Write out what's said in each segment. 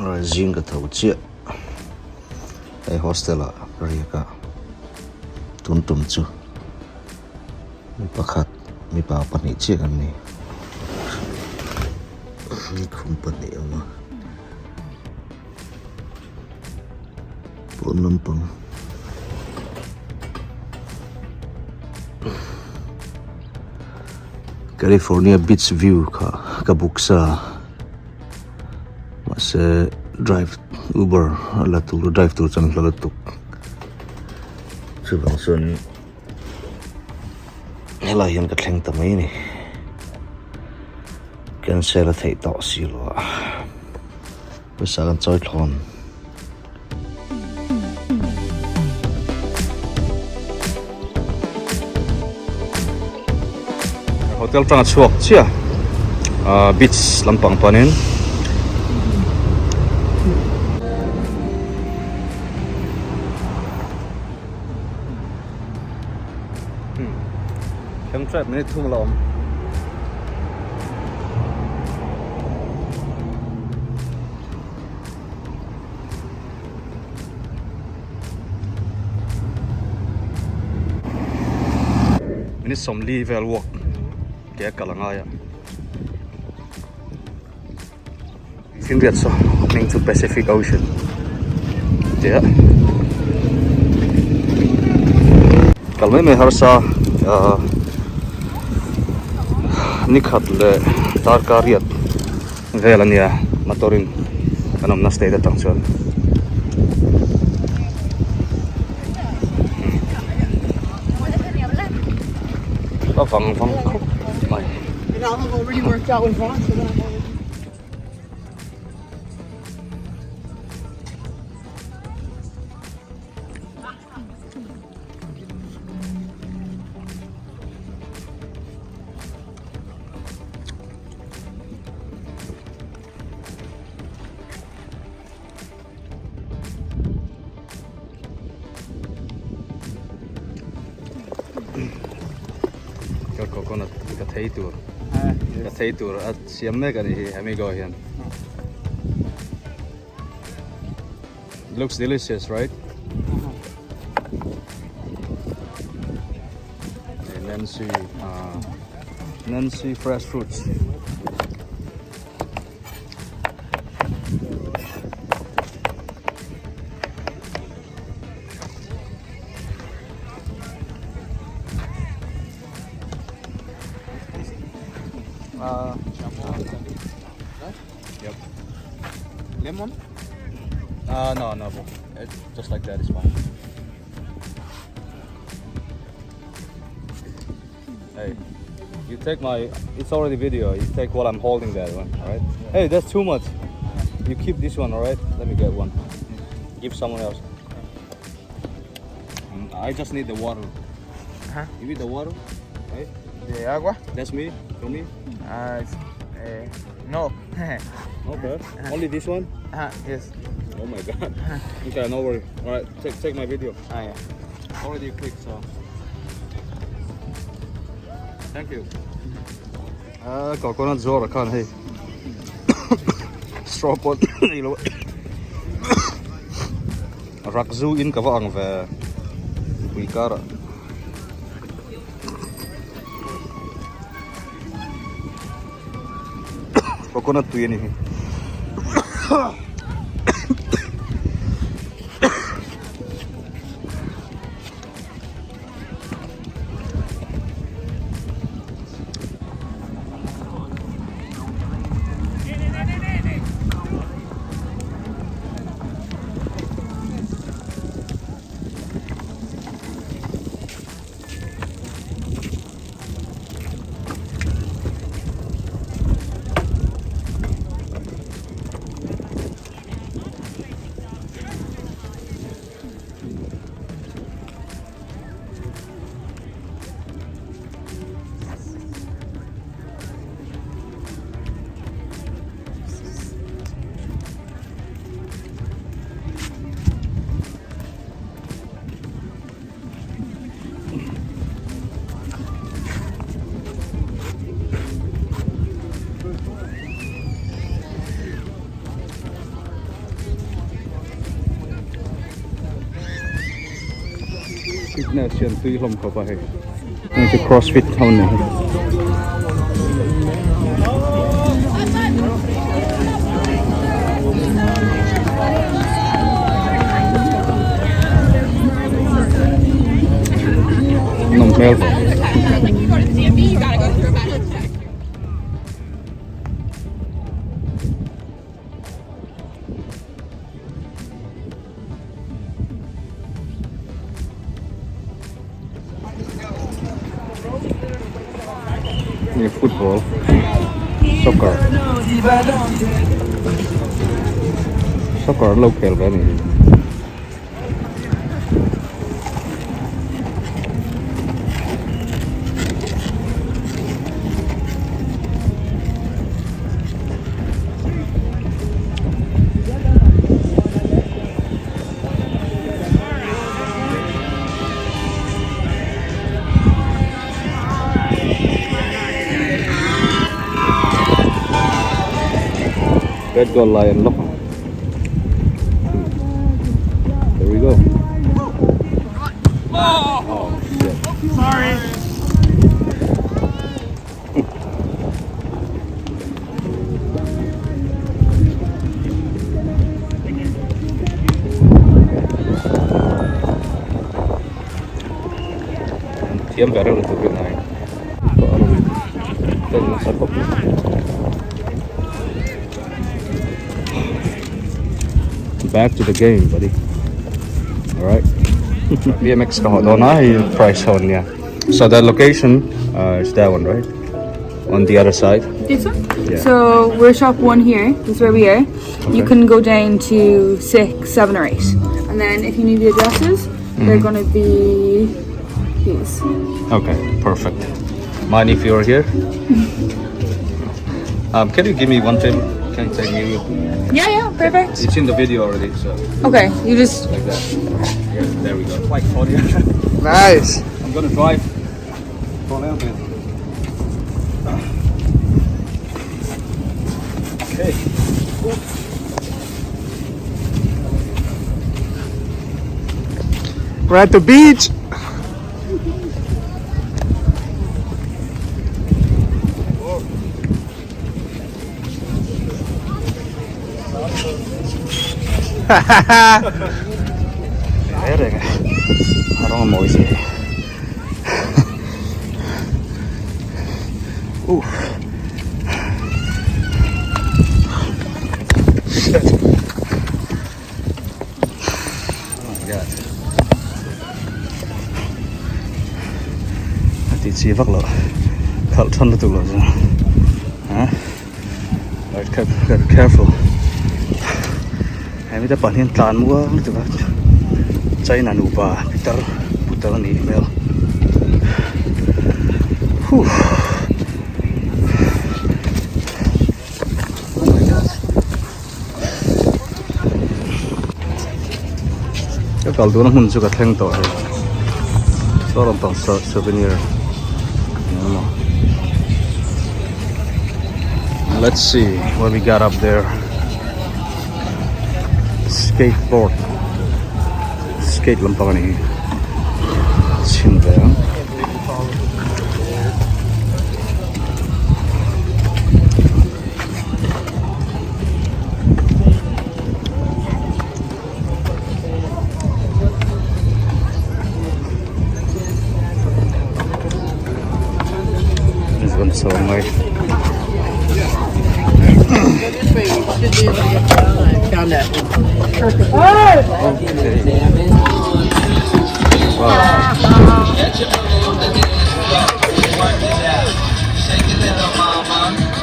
rồi riêng cái thầu chia cái hostel là riêng cả tụm chu mi pakhat mi pa pani chia kan ni ni company ama pon nampang California Beach View ka buksa mase drive Uber ala tu drive tu chan la tuk chubang sun hela hian ka thleng tamai ni cancel a thei to si lo pesa kan choi thon hotel tang chuak chia beach lampang panin Hang trap minute thung lom minute som li vel walk ke kalangaya fin viet so opening to Pacific Ocean yeah kalmai me harsa nikhat le tarkariat velania matorin kanom na stay datang chuan vang khóc mày I've already worked out with Ron, so then I'm already... coconut ka thei tur at siam me kan hi hami go hian looks delicious, right? Nancy fresh fruits. Yep. Lemon? No. Just like that is fine. Hey, you take my. It's already video. You take while I'm holding that one, all right? Hey, that's too much. You keep this one, all right? Let me get one. Give someone else. I just need the water. You need the water, right? De agua? That's me. For me. No. Okay. Only this one? Yes. Oh my god. Okay, no worry. Alright, take my video. Yeah. Already clicked, so. Thank you. Coconut zora kan hey. Straw pot. Rakzu in ka ang ve. Kuikara. Coconut tuini. nè chuyện tuy lồng khẩu bài này cái crossfit thôn này nồng mèo ini football, soccer local kan ini. Red goal lion look. There we go. Oh shit. Sorry. Tiêm về đâu được thực hiện này. Đây là sản phẩm. Back to the game, buddy. All right. BMX ka ho na price on yeah. So the location is that one, right? On the other side. This one? Yeah. So we're shop 1 here. This is where we are. You can go down to 6, 7 or 8. And then if you need the addresses, they're going to be these. Okay, perfect. Mind if you're here? Can you give me one favor? Can you take me? Yeah, perfect. It's in the video already, so Okay, you just... like that. Yeah, there we go. Like audio. Nice. I'm gonna drive. Okay. We're at the beach. There you go. I don't know what Ooh. Shit. Oh my god. Hãy chia vắt lỡ. Khẩu thân nó tụi lỡ rồi. Hả? Gotta be careful. Hãy ta bản hiện tàn mua nó tụi bạn. Chay na nụ bà putar ni mel. Cái cầu đua nó hôn cho cả thanh tỏi đó là bằng souvenir. Let's see what we got up there. Skateboard. Skate lampang ni chin về this one's so nice. Found that.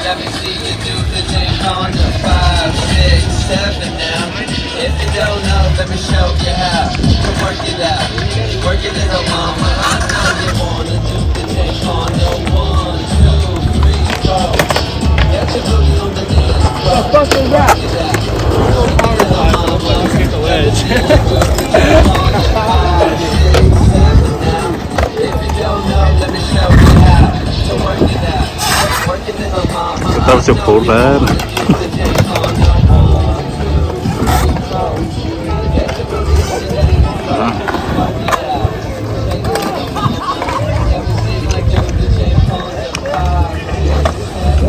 Let me see you do the thing on the 5, 6, 7 now. If you don't know, let me show you how to work it out. Work it, little mama. I know you wanna do the thing on the 1, 2, 3, 4. Get your booty on the dance floor. The fuck is that? That was a cool man.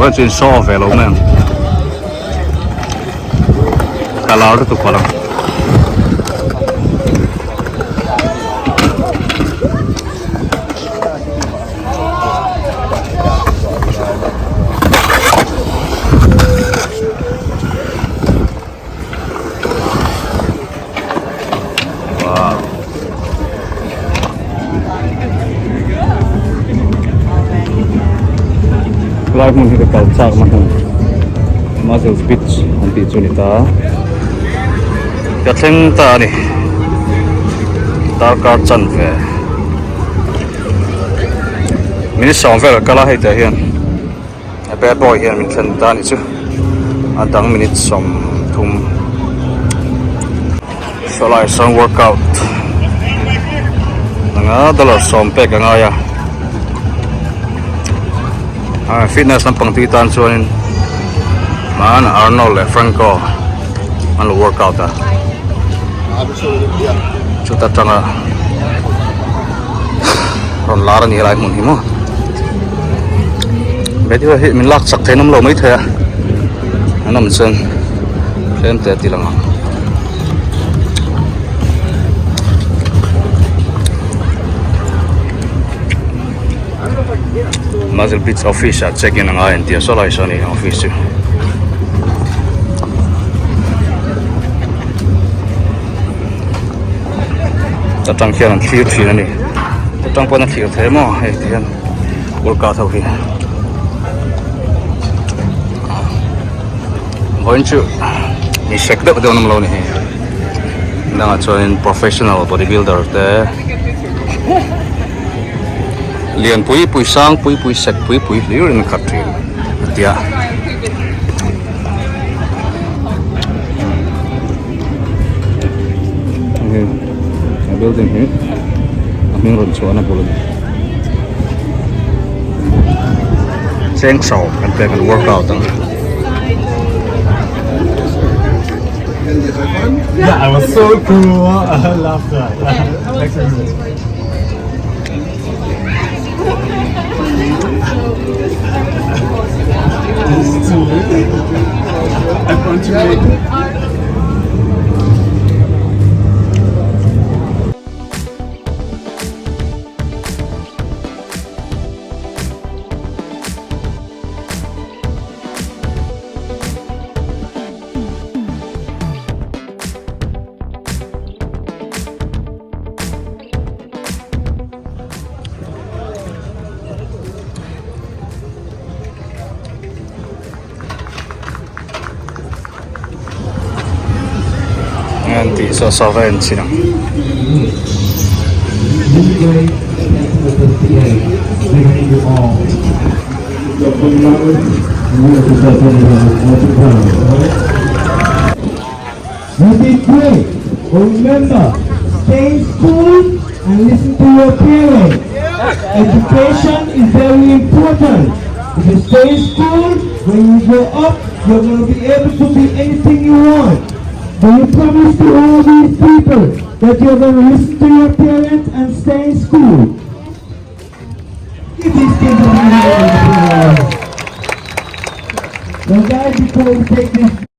phải trên so về lâu nè cả lao được tụt vào đâu lai mun hi ka chak ma hun Venice Beach an ti chu ni ta ka thleng ta ni tar kar chan ve min sawm vel kala hei ta hian a bad boy hian min thlen ta ni chu an dang minute som thum so lai song workout nanga dollar som pek anga ya fitness lampang ti tan chuanin man Arnold Franco an lo workout a chuta tanga ron lar ani lai mun hi mo be ti hi min lak sak theinam lo mai the anam chen chen te ti langa Venice Beach office at check-in ang ayan tiya so lai sa ni office tatang khian an thlir thin ani tatang pon an thlir the mo hei tian workout ho hi hoin chu ni sek da do nam lo ni nang a chuan professional bodybuilder te liền pui sang pui sek pui liu khat thrin tia building here aming ron chuan a bulun cheng sau kan pe kan workout ang Yeah, I was so cool. I loved that. Excellent. I want to make nanti sa ven sina You did great. But remember, stay in school and listen to your parents. Education is very important. If you stay in school, when you grow up, you're going to be able to be anything you want. Do you promise to all these people that you're going to listen to your parents and stay in school? Give these kids a round of applause. Now guys, before we take this